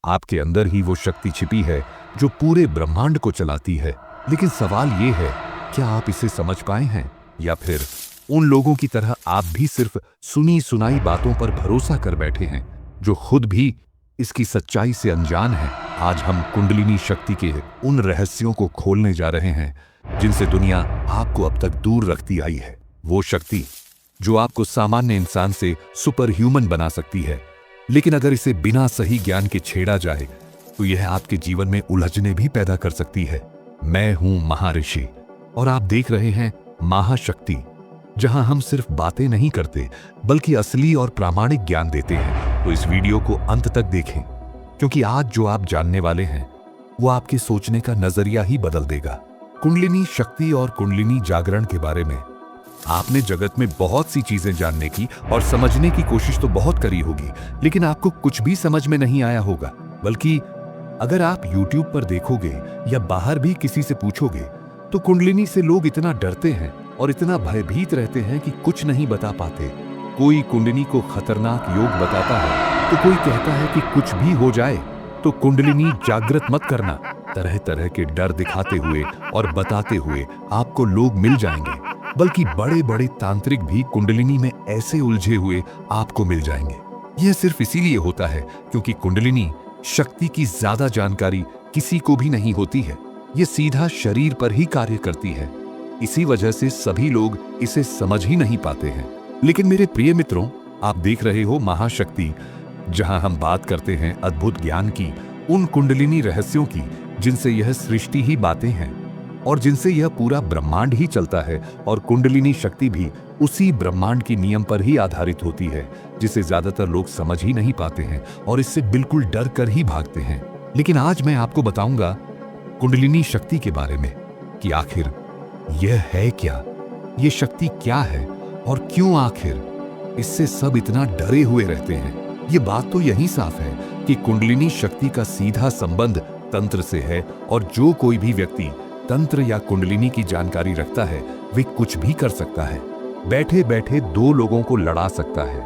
आपके अंदर ही वो शक्ति छिपी है जो पूरे ब्रह्मांड को चलाती है। लेकिन सवाल ये है, क्या आप इसे समझ पाए हैं, या फिर उन लोगों की तरह आप भी सिर्फ सुनी सुनाई बातों पर भरोसा कर बैठे हैं, जो खुद भी इसकी सच्चाई से अनजान है। आज हम कुंडलिनी शक्ति के उन रहस्यों को खोलने जा रहे हैं जिनसे दुनिया आपको अब तक दूर रखती आई है। वो शक्ति जो आपको सामान्य इंसान से सुपर ह्यूमन बना सकती है, लेकिन अगर इसे बिना सही ज्ञान के छेड़ा जाए तो यह आपके जीवन में उलझने भी पैदा कर सकती है। मैं हूं महर्षि और आप देख रहे हैं महाशक्ति, जहां हम सिर्फ बातें नहीं करते बल्कि असली और प्रामाणिक ज्ञान देते हैं। तो इस वीडियो को अंत तक देखें, क्योंकि आज जो आप जानने वाले हैं वो आपके सोचने का नजरिया ही बदल देगा। कुंडलिनी शक्ति और कुंडलिनी जागरण के बारे में आपने जगत में बहुत सी चीजें जानने की और समझने की कोशिश तो बहुत करी होगी, लेकिन आपको कुछ भी समझ में नहीं आया होगा। बल्कि अगर आप YouTube पर देखोगे या बाहर भी किसी से पूछोगे तो कुंडलिनी से लोग इतना डरते हैं और इतना भयभीत रहते हैं कि कुछ नहीं बता पाते। कोई कुंडलिनी को खतरनाक योग बताता है तो कोई कहता है कि कुछ भी हो जाए तो कुंडलिनी जागृत मत करना। तरह तरह के डर दिखाते हुए और बताते हुए आपको लोग मिल जाएंगे, बल्कि बड़े बड़े तांत्रिक भी कुंडलिनी में ऐसे उलझे हुए आपको मिल जाएंगे। यह सिर्फ इसीलिए होता है क्योंकि कुंडलिनी शक्ति की ज्यादा जानकारी किसी को भी नहीं होती है। यह सीधा शरीर पर ही कार्य करती है। इसी वजह से सभी लोग इसे समझ ही नहीं पाते हैं। लेकिन मेरे प्रिय मित्रों, आप देख रहे हो महाशक्ति, जहां हम बात करते हैं अद्भुत ज्ञान की, उन कुंडलिनी रहस्यों की जिनसे यह सृष्टि ही बातें हैं और जिनसे यह पूरा ब्रह्मांड ही चलता है। और कुंडलिनी शक्ति भी उसी ब्रह्मांड के नियम पर ही आधारित होती है, जिसे ज्यादातर लोग समझ ही नहीं पाते हैं और इससे बिल्कुल डर कर ही भागते हैं। लेकिन आज मैं आपको बताऊंगा कुंडलिनी शक्ति के बारे में कि आखिर यह है क्या, यह शक्ति क्या है और क्यों आखिर इससे सब इतना डरे हुए रहते हैं। ये बात तो यही साफ है कि कुंडलिनी शक्ति का सीधा संबंध तंत्र से है और जो कोई भी व्यक्ति तंत्र या कुंडलिनी की जानकारी रखता है वे कुछ भी कर सकता है। बैठे बैठे दो लोगों को लड़ा सकता है,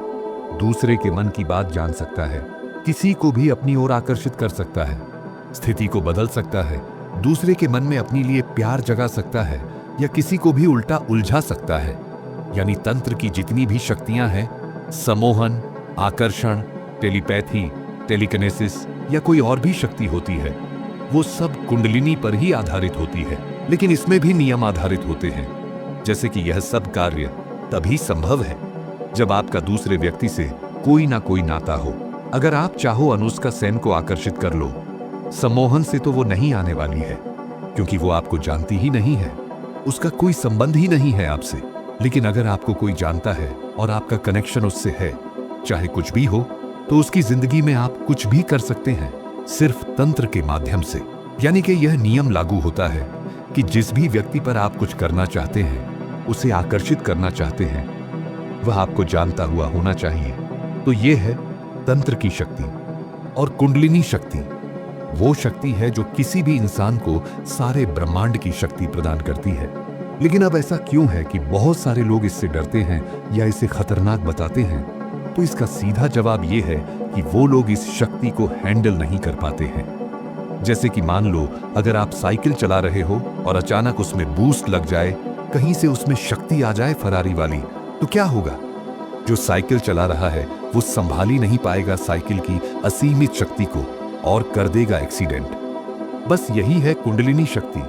दूसरे के मन की बात जान सकता है, किसी को भी अपनी ओर आकर्षित कर सकता है, स्थिति को बदल सकता है, दूसरे के मन में अपने लिए प्यार जगा सकता है या किसी को भी उल्टा उलझा सकता है। यानी तंत्र की जितनी भी शक्तियां हैं, सम्मोहन, आकर्षण, टेलीपैथी, टेलीकिनेसिस या कोई और भी शक्ति होती है, वो सब कुंडलिनी पर ही आधारित होती है। लेकिन इसमें भी नियम आधारित होते हैं, जैसे कि यह सब कार्य तभी संभव है जब आपका दूसरे व्यक्ति से कोई ना कोई नाता हो। अगर आप चाहो अनुष्का सेन को आकर्षित कर लो, सम्मोहन से तो वो नहीं आने वाली है, क्योंकि वो आपको जानती ही नहीं है, उसका कोई संबंध ही नहीं है आपसे। लेकिन अगर आपको कोई जानता है और आपका कनेक्शन उससे है, चाहे कुछ भी हो, तो उसकी जिंदगी में आप कुछ भी कर सकते हैं, सिर्फ तंत्र के माध्यम से। यानी कि यह नियम लागू होता है कि जिस भी व्यक्ति पर आप कुछ करना चाहते हैं, उसे आकर्षित करना चाहते हैं, वह आपको जानता हुआ होना चाहिए। तो यह है तंत्र की शक्ति। और कुंडलिनी शक्ति वो शक्ति है जो किसी भी इंसान को सारे ब्रह्मांड की शक्ति प्रदान करती है। लेकिन अब ऐसा क्यों है कि बहुत सारे लोग इससे डरते हैं या इसे खतरनाक बताते हैं? तो इसका सीधा जवाब यह है कि वो लोग इस शक्ति को हैंडल नहीं कर पाते हैं। जैसे कि मान लो अगर आप साइकिल चला रहे हो और अचानक उसमें बूस्ट लग जाए, कहीं से उसमें शक्ति आ जाए फरारी वाली, तो क्या होगा? जो साइकिल चला रहा है वो संभाल ही नहीं पाएगा साइकिल की असीमित शक्ति को और कर देगा एक्सीडेंट। बस यही है कुंडलिनी शक्ति।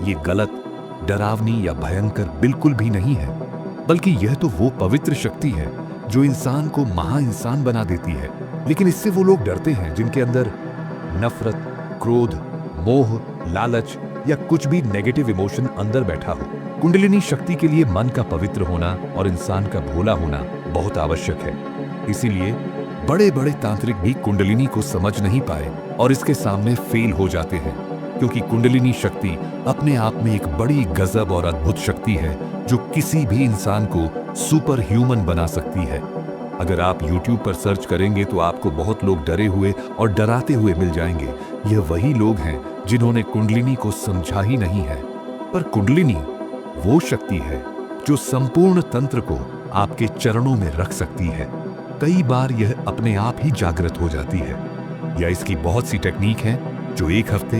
ये गलत, डरावनी या भयंकर बिल्कुल भी नहीं है, बल्कि यह तो वो पवित्र शक्ति है जो इंसान को महा इंसान बना देती है। लेकिन इससे वो लोग डरते हैं जिनके अंदर नफरत, क्रोध, मोह, लालच या कुछ भी नेगेटिव इमोशन अंदर बैठा हो। कुंडलिनी शक्ति के लिए मन का पवित्र होना और इंसान का भोला होना बहुत आवश्यक है। इसीलिए बड़े बड़े तांत्रिक भी कुंडलिनी को समझ नहीं पाए और इसके सामने फेल हो जाते हैं, क्योंकि कुंडलिनी शक्ति अपने आप में एक बड़ी गजब और अद्भुत शक्ति है जो किसी भी इंसान को सुपर ह्यूमन बना सकती है। अगर आप YouTube पर सर्च करेंगे तो आपको बहुत लोग डरे हुए और डराते हुए मिल जाएंगे। यह वही लोग हैं जिन्होंने कुंडलिनी को समझा ही नहीं है। पर कुंडलिनी वो शक्ति है जो संपूर्ण तंत्र को आपके चरणों में रख सकती है। कई बार यह अपने आप ही जागृत हो जाती है। या इसकी बहुत सी टेक्निक हैं जो एक हफ्ते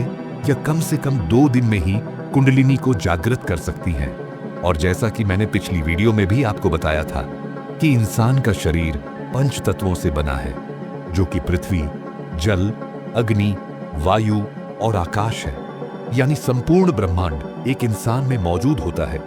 या कम से कम 2 दिन में ही कुंडलिनी को जागृत कर सकती हैं। और जैसा कि मैंने पिछली वीडियो में भी आपको बताया था कि इंसान का शरीर 5 तत्वों से बना है, जो कि पृथ्वी, जल, अग्नि, वायु और आकाश है। यानी संपूर्ण ब्रह्मांड एक इंसान में मौजूद होता है।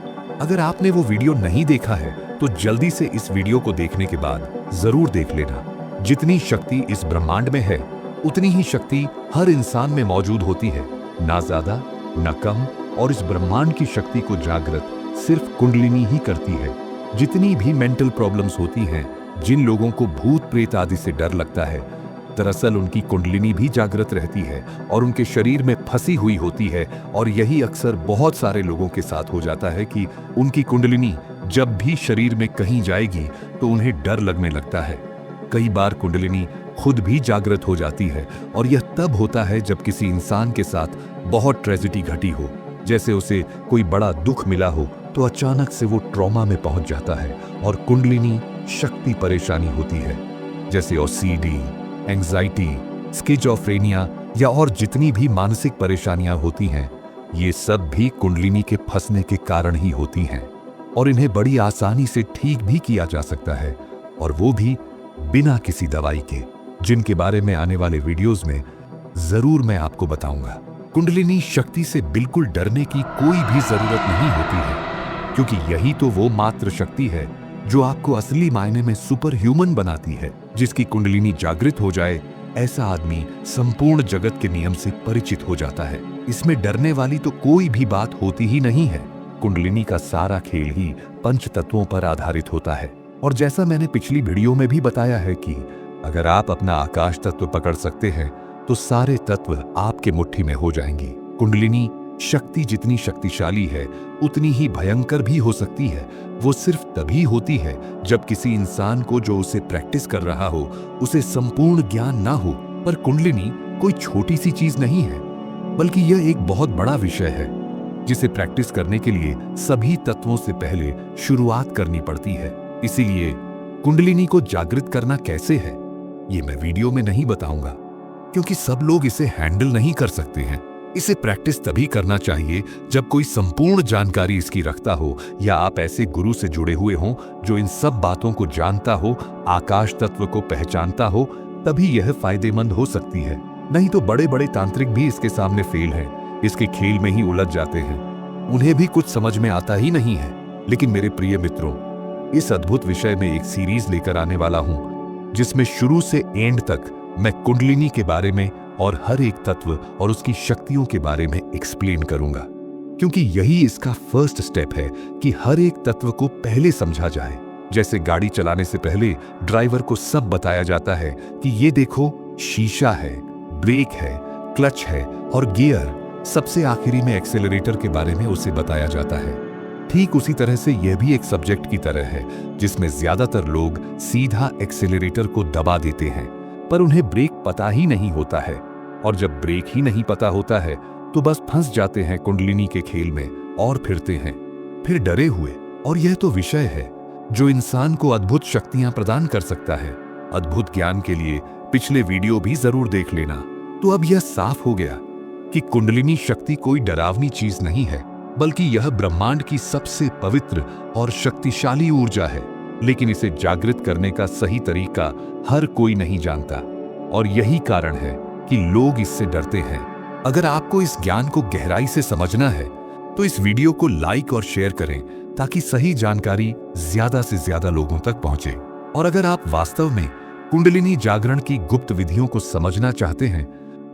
अगर आपने वो वीडियो नहीं देखा है तो जल्दी से इस वीडियो को देखने के बाद जरूर देख लेना। जितनी शक्ति इस ब्रह्मांड में है उतनी ही शक्ति हर इंसान में मौजूद होती है, ना ज्यादा ना कम। और इस ब्रह्मांड की शक्ति को जागृत सिर्फ कुंडलिनी ही करती है। जितनी भी मेंटल प्रॉब्लम्स होती हैं, जिन लोगों को भूत प्रेत आदि से डर लगता है, दरअसल उनकी कुंडलिनी भी जागृत रहती है और उनके शरीर में फंसी हुई होती है। और यही अक्सर बहुत सारे लोगों के साथ हो जाता है कि उनकी कुंडलिनी जब भी शरीर में कहीं जाएगी तो उन्हें डर लगने लगता है। कई बार कुंडलिनी खुद भी जागृत हो जाती है और यह तब होता है जब किसी इंसान के साथ बहुत ट्रेजेडी घटी हो, जैसे उसे कोई बड़ा दुख मिला हो तो अचानक से वो ट्रॉमा में पहुंच जाता है और कुंडलिनी शक्ति परेशानी होती है, जैसे ओसीडी, एंजाइटी, स्किज़ोफ्रेनिया या और जितनी भी मानसिक परेशानियां होती हैं, ये सब भी कुंडलिनी के फंसने के कारण ही होती हैं। और इन्हें बड़ी आसानी से ठीक भी किया जा सकता है, और वो भी बिना किसी दवाई के, जिनके बारे में आने वाले वीडियोस में जरूर मैं आपको बताऊंगा। कुंडलिनी शक्ति से बिल्कुल डरने की कोई भी जरूरत नहीं होती है, क्योंकि यही तो वो मात्र शक्ति है जो आपको असली मायने में सुपर ह्यूमन बनाती है। जिसकी कुंडलिनी जागृत हो जाए, ऐसा आदमी संपूर्ण जगत के नियम से परिचित हो जाता है। इसमें डरने वाली तो कोई भी बात होती ही नहीं है। कुंडलिनी का सारा खेल ही 5 तत्वों पर आधारित होता है। और जैसा मैंने पिछली वीडियो में भी बताया है कि अगर आप अपना आकाश तत्व पकड़ सकते हैं तो सारे तत्व आपके मुट्ठी में हो जाएंगी। कुंडलिनी शक्ति जितनी शक्तिशाली है उतनी ही भयंकर भी हो सकती है। वो सिर्फ तभी होती है जब किसी इंसान को जो उसे प्रैक्टिस कर रहा हो उसे संपूर्ण ज्ञान ना हो। पर कुंडलिनी कोई छोटी सी चीज नहीं है, बल्कि यह एक बहुत बड़ा विषय है जिसे प्रैक्टिस करने के लिए सभी तत्वों से पहले शुरुआत करनी पड़ती है। इसीलिए कुंडलिनी को जागृत करना कैसे है ये मैं वीडियो में नहीं बताऊंगा, क्योंकि सब लोग इसे हैंडल नहीं कर सकते हैं। इसे प्रैक्टिस तभी करना चाहिए जब कोई संपूर्ण जानकारी इसकी रखता हो, या आप ऐसे गुरु से जुड़े हुए हों जो इन सब बातों को जानता हो, आकाश तत्व को पहचानता हो, तभी यह फायदेमंद हो सकती है। नहीं तो बड़े बड़े तांत्रिक भी इसके सामने फेल हैं, इसके खेल में ही उलझ जाते हैं। उन्हें भी कुछ समझ में आता ही नहीं है। लेकिन मेरे प्रिय मित्रों, इस अद्भुत विषय में एक सीरीज लेकर आने वाला हूं जिसमें शुरू से एंड तक मैं कुंडलिनी के बारे में और हर एक तत्व और उसकी शक्तियों के बारे में एक्सप्लेन करूंगा, क्योंकि यही इसका फर्स्ट स्टेप है कि हर एक तत्व को पहले समझा जाए। जैसे गाड़ी चलाने से पहले ड्राइवर को सब बताया जाता है कि ये देखो शीशा है, ब्रेक है, क्लच है और गियर। सबसे आखिरी में एक्सेलरेटर के बारे में उसे बताया जाता है। ठीक उसी तरह से यह भी एक सब्जेक्ट की तरह है जिसमें ज्यादातर लोग सीधा एक्सेलरेटर को दबा देते हैं, पर उन्हें ब्रेक पता ही नहीं होता है। और जब ब्रेक ही नहीं पता होता है तो बस फंस जाते हैं कुंडलिनी के खेल में और फिरते हैं, फिर डरे हुए। और यह तो विषय है जो इंसान को अद्भुत शक्तियां प्रदान कर सकता है। अद्भुत ज्ञान के लिए पिछले वीडियो भी जरूर देख लेना। तो अब यह साफ हो गया कि कुंडलिनी शक्ति कोई डरावनी चीज नहीं है, बल्कि यह ब्रह्मांड की सबसे पवित्र और शक्तिशाली ऊर्जा है। लेकिन इसे जागृत करने का सही तरीका हर कोई नहीं जानता, और यही कारण है कि लोग इससे डरते हैं। अगर आपको इस ज्ञान को गहराई से समझना है तो इस वीडियो को लाइक और शेयर करें, ताकि सही जानकारी ज्यादा से ज्यादा लोगों तक पहुंचे। और अगर आप वास्तव में कुंडलिनी जागरण की गुप्त विधियों को समझना चाहते हैं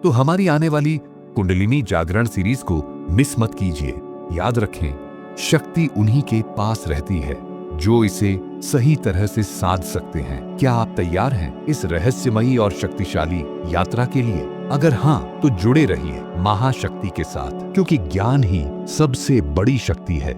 तो हमारी आने वाली कुंडलिनी जागरण सीरीज को मिस मत कीजिए। याद रखें, शक्ति उन्हीं के पास रहती है जो इसे सही तरह से साध सकते हैं। क्या आप तैयार हैं इस रहस्यमयी और शक्तिशाली यात्रा के लिए? अगर हाँ, तो जुड़े रहिए महाशक्ति के साथ, क्योंकि ज्ञान ही सबसे बड़ी शक्ति है।